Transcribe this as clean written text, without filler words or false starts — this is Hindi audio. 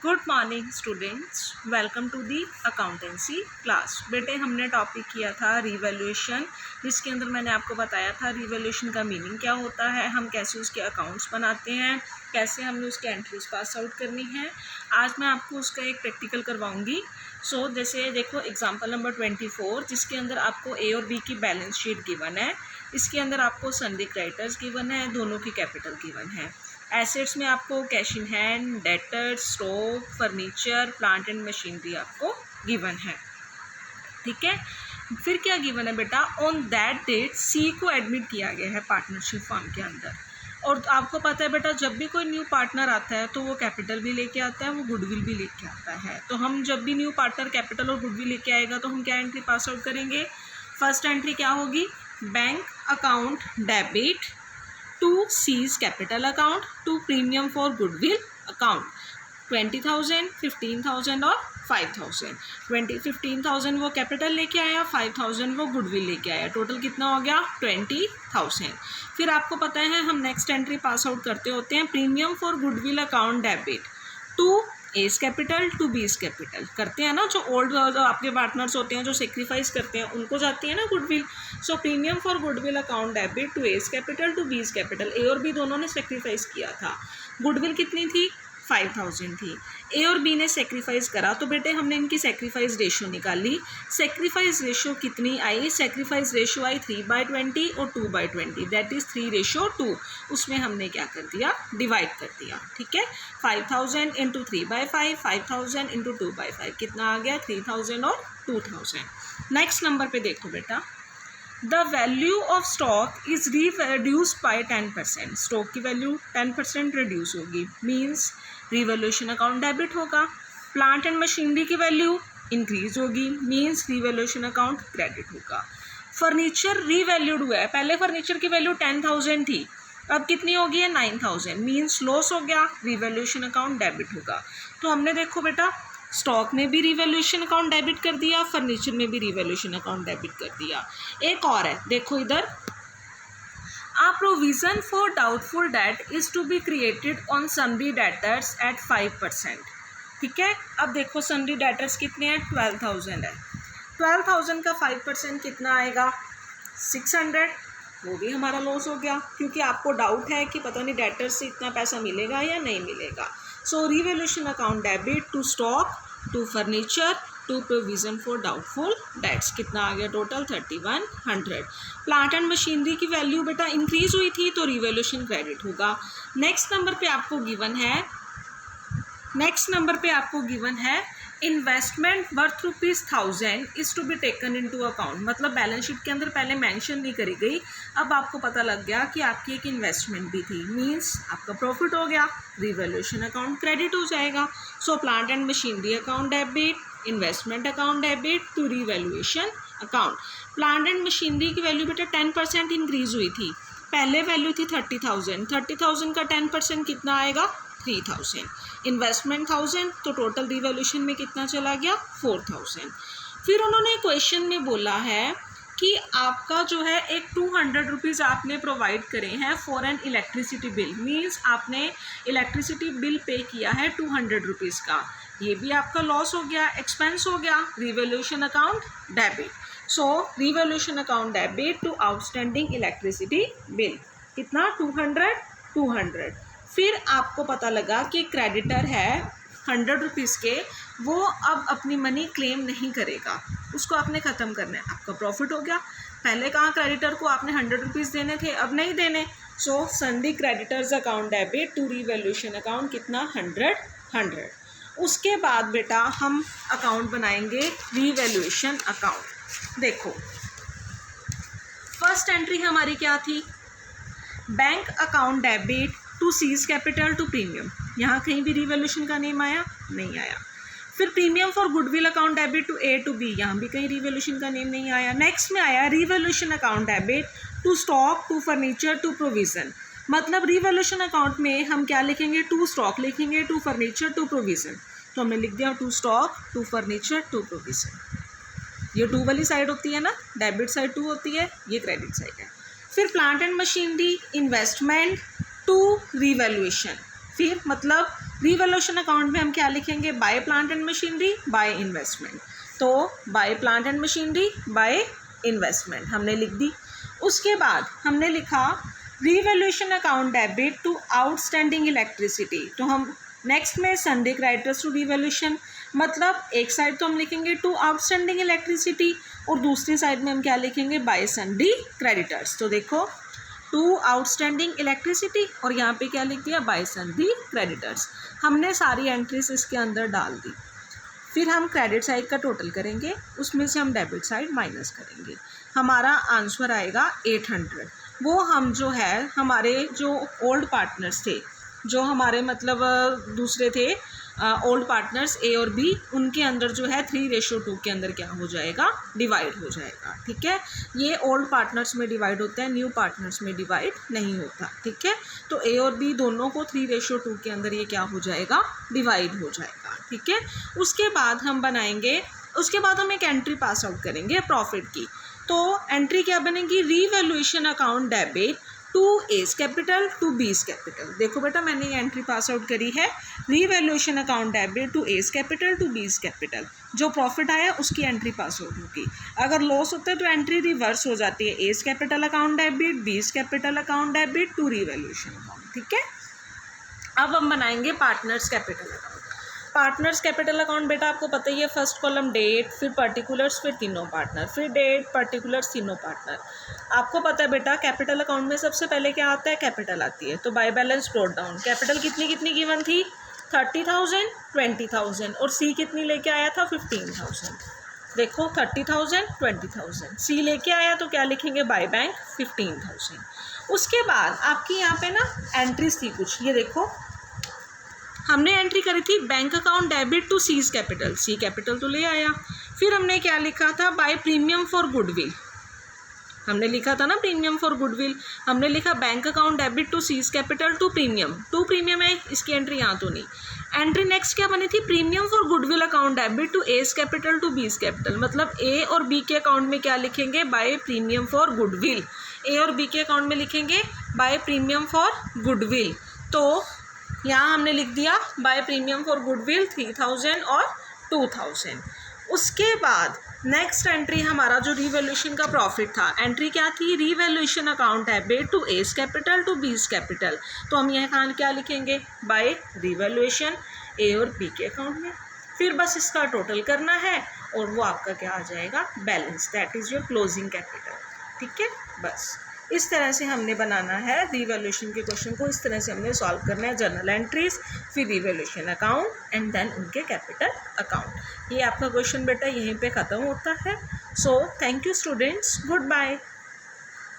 Good morning students, welcome to the accountancy class. बेटे हमने टॉपिक किया था रिवैल्यूएशन, जिसके अंदर मैंने आपको बताया था रिवैल्यूएशन का मीनिंग क्या होता है, हम कैसे उसके अकाउंट्स बनाते हैं, कैसे हमें उसके एंट्रीज पास आउट करनी है। आज मैं आपको उसका एक प्रैक्टिकल करवाऊंगी। जैसे देखो एग्जांपल नंबर 24, जिसके अंदर आपको ए और बी की बैलेंस शीट गिवन है। इसके अंदर आपको सन्डी क्रेडिटर्स गिवन है, दोनों की कैपिटल गिवन है। एसेट्स में आपको cash in hand, debtors, stock, furniture, plant and machinery आपको गिवन है। ठीक है, फिर क्या गिवन है बेटा, ऑन दैट डेट सी को एडमिट किया गया है पार्टनरशिप फर्म के अंदर। और आपको पता है बेटा, जब भी कोई न्यू पार्टनर आता है तो वो कैपिटल भी लेके आता है, वो गुडविल भी लेके आता है। तो हम जब भी न्यू पार्टनर कैपिटल और गुडविल लेके आएगा तो हम क्या एंट्री पास आउट करेंगे। फर्स्ट एंट्री क्या होगी, bank account debit to C's capital account to premium for goodwill account 20,000, 15,000 और 5,000। 15,000 वो कैपिटल लेके आया, 5,000 वो गुडविल लेके आया, टोटल कितना हो गया 20,000। फिर आपको पता है हम नेक्स्ट एंट्री पास आउट करते होते हैं, premium for goodwill account debit to A's capital to B's capital करते हैं ना, जो ओल्ड आपके पार्टनर्स होते हैं जो सेक्रीफाइस करते हैं उनको जाती है ना goodwill. So premium for goodwill account debit to A's capital to B's capital, A और बी दोनों ने सेक्रीफाइस किया था। गुडविल कितनी थी, 5,000 थी। ए और बी ने सेक्रीफाइस करा, तो बेटे हमने इनकी सेक्रीफाइस रेशियो निकाली। सेक्रीफाइस रेशियो कितनी आई, सेक्रीफाइस रेशियो आई 3/20 और 2/20, दैट इज़ 3:2। उसमें हमने क्या कर दिया, डिवाइड कर दिया। ठीक है, 5,000 इंटू 3/5, 5,000 इंटू 2/5 कितना आ गया, 3,000 और 2,000। नेक्स्ट नंबर पे देखो बेटा, the value of stock is reduced by 10%। Stock की वैल्यू 10% रिड्यूस होगी, मीन्स रिवैल्यूएशन अकाउंट डेबिट होगा। प्लांट एंड मशीनरी की वैल्यू इंक्रीज होगी, मीन्स रिवैल्यूएशन अकाउंट क्रेडिट होगा। फर्नीचर रीवैल्यूड हुआ है, पहले फर्नीचर की वैल्यू 10,000 थी, अब कितनी होगी है 9,000, मीन्स लॉस हो गया, रिवैल्यूएशन अकाउंट डेबिट होगा। तो हमने देखो बेटा स्टॉक में भी रिवैल्यूएशन अकाउंट डेबिट कर दिया, फर्नीचर में भी रिवैल्यूएशन अकाउंट डेबिट कर दिया। एक और है, देखो इधर, A provision for doubtful debt is to be created on sundry debtors at 5%। ठीक है, अब देखो sundry debtors कितने हैं, 12,000 है। 12,000 का 5% कितना आएगा, 600। वो भी हमारा लॉस हो गया, क्योंकि आपको डाउट है कि पता नहीं डेटर्स से इतना पैसा मिलेगा या नहीं मिलेगा। So revaluation account debit to stock to furniture to provision for doubtful debts कितना आ गया, टोटल 3,100। प्लांट एंड मशीनरी की वैल्यू बेटा इंक्रीज हुई थी तो रिवैल्यूएशन क्रेडिट होगा। नेक्स्ट नंबर पे आपको गिवन है investment worth ₹1,000 is to be taken into account. मतलब बैलेंस शीट के अंदर पहले मेंशन नहीं करी गई, अब आपको पता लग गया कि आपकी एक इन्वेस्टमेंट भी थी, मींस आपका प्रॉफिट हो गया, रिवैल्यूएशन अकाउंट क्रेडिट हो जाएगा। So plant and machinery account debit, investment account debit to revaluation account. Plant and machinery की वैल्यू बेटा 10% इंक्रीज हुई थी, पहले वैल्यू थी 30,000, 30,000 का 10% कितना आएगा, 3,000। इन्वेस्टमेंट 1,000, तो टोटल रिवैल्यूएशन में कितना चला गया, 4,000। फिर उन्होंने क्वेश्चन में बोला है कि आपका जो है एक 200 रुपीज़ आपने प्रोवाइड करे हैं for an electricity bill, means आपने इलेक्ट्रिसिटी बिल पे किया है 200 रुपीज़ का, ये भी आपका लॉस हो गया, एक्सपेंस हो गया, revaluation account debit. So revaluation account debit to outstanding electricity bill कितना, 200। फिर आपको पता लगा कि क्रेडिटर है 100 रुपीज़ के, वो अब अपनी मनी क्लेम नहीं करेगा, उसको आपने ख़त्म करना है, आपका प्रॉफिट हो गया। पहले कहाँ क्रेडिटर को आपने 100 रुपीज़ देने थे, अब नहीं देने। So sundry creditors account debit to revaluation account कितना, 100। उसके बाद बेटा हम अकाउंट बनाएंगे रिवैल्यूएशन अकाउंट। देखो फर्स्ट एंट्री हमारी क्या थी, bank account debit to C's capital to premium, यहाँ कहीं भी रिवैल्यूएशन का नेम आया, नहीं आया। फिर premium for goodwill account debit to A to B, यहाँ भी कहीं रिवैल्यूएशन का नेम नहीं आया। नेक्स्ट में आया revaluation account debit to stock to furniture to provision. मतलब रिवैल्यूएशन अकाउंट में हम क्या लिखेंगे, टू स्टॉक लिखेंगे, टू फर्नीचर टू प्रोविज़न। तो हमने लिख दिया to stock to furniture to provision. ये टू वाली साइड होती है ना, डेबिट साइड 2 होती है, ये क्रेडिट साइड है। फिर plant and machinery investment to revaluation, फिर मतलब रीवैल्यूएशन अकाउंट में हम क्या लिखेंगे, by plant and machinery, by investment. तो by plant and machinery, by investment हमने लिख दी। उसके बाद हमने लिखा revaluation account debit to outstanding electricity. तो हम नेक्स्ट में सन्डे क्रेडिटर्स टू रीवैल्यूएशन, मतलब एक साइड तो हम लिखेंगे टू आउटस्टैंडिंग इलेक्ट्रिसिटी और दूसरी साइड में हम क्या लिखेंगे, बाय सन्डे क्रेडिटर्स। तो देखो टू आउटस्टैंडिंग इलेक्ट्रिसिटी और यहाँ पे क्या लिख दिया, बाय सन्डे क्रेडिटर्स। हमने सारी एंट्रीज इसके अंदर डाल दी। फिर हम क्रेडिट साइड का टोटल करेंगे, उसमें से हम डेबिट साइड माइनस करेंगे, हमारा आंसर आएगा 800। वो हम जो है हमारे जो ओल्ड पार्टनर्स थे, जो हमारे मतलब दूसरे थे ओल्ड पार्टनर्स ए और बी, उनके अंदर जो है 3:2 के अंदर क्या हो जाएगा, डिवाइड हो जाएगा। ठीक है, ये ओल्ड पार्टनर्स में डिवाइड होता है, न्यू पार्टनर्स में डिवाइड नहीं होता। ठीक है, तो ए और बी दोनों को 3:2 के अंदर ये क्या हो जाएगा, डिवाइड हो जाएगा। ठीक है, उसके बाद हम बनाएंगे, उसके बाद हम एक एंट्री पास आउट करेंगे प्रॉफिट की। तो एंट्री क्या बनेगी, revaluation account debit to A's capital to B's capital. देखो बेटा मैंने ये एंट्री पास आउट करी है, revaluation account debit to A's capital to B's capital. जो प्रॉफिट आया उसकी एंट्री पास आउट होगी, अगर लॉस होता है तो एंट्री रिवर्स हो जाती है, A's capital account debit, B's capital account debit to revaluation account. ठीक है, अब हम बनाएंगे partners capital account. Partners capital account बेटा आपको पता ही है, फर्स्ट कॉलम डेट, फिर पर्टिकुलर्स, फिर तीनों पार्टनर, फिर डेट पर्टिकुलर्स तीनों पार्टनर। आपको पता है बेटा कैपिटल अकाउंट में सबसे पहले क्या आता है, कैपिटल आती है। तो by balance brought down, capital कितनी कितनी गिवन थी, 30,000, 20,000 और सी कितनी लेके आया था, 15,000। देखो 30,000, 20,000, सी लेके आया तो क्या लिखेंगे, बाय बैंक 15,000। उसके बाद आपकी यहाँ पे ना एंट्रीज थी कुछ, ये देखो हमने एंट्री करी थी bank account debit to C's capital, C capital तो ले आया। फिर हमने क्या लिखा था, बाय प्रीमियम फॉर गुडविल, हमने लिखा था ना प्रीमियम फॉर गुडविल। हमने लिखा bank account debit to C's capital to premium है, इसकी एंट्री यहाँ तो नहीं। एंट्री नेक्स्ट क्या बनी थी, premium for goodwill account debit to A's capital to B's capital, मतलब ए और बी के अकाउंट में क्या लिखेंगे, by premium for goodwill. A और बी के अकाउंट में लिखेंगे बाय प्रीमियम फॉर गुडविल। तो यहाँ हमने लिख दिया बाय प्रीमियम फॉर गुडविल 3,000 और 2,000। उसके बाद नेक्स्ट एंट्री हमारा जो रीवैल्यूएशन का प्रॉफिट था, एंट्री क्या थी, revaluation account debit to A's capital to B's capital. तो हम यहाँ क्या लिखेंगे, बाय रीवैल्यूएशन ए और बी के अकाउंट में। फिर बस इसका टोटल करना है और वो आपका क्या आ जाएगा, balance, that is your closing capital. ठीक है, बस इस तरह से हमने बनाना है रीवैल्यूएशन के क्वेश्चन को, इस तरह से हमने सॉल्व करना है, जर्नल एंट्रीज, फिर रीवैल्यूएशन अकाउंट एंड देन उनके कैपिटल अकाउंट। ये आपका क्वेश्चन बेटा यहीं पे ख़त्म होता है। So thank you students, good bye.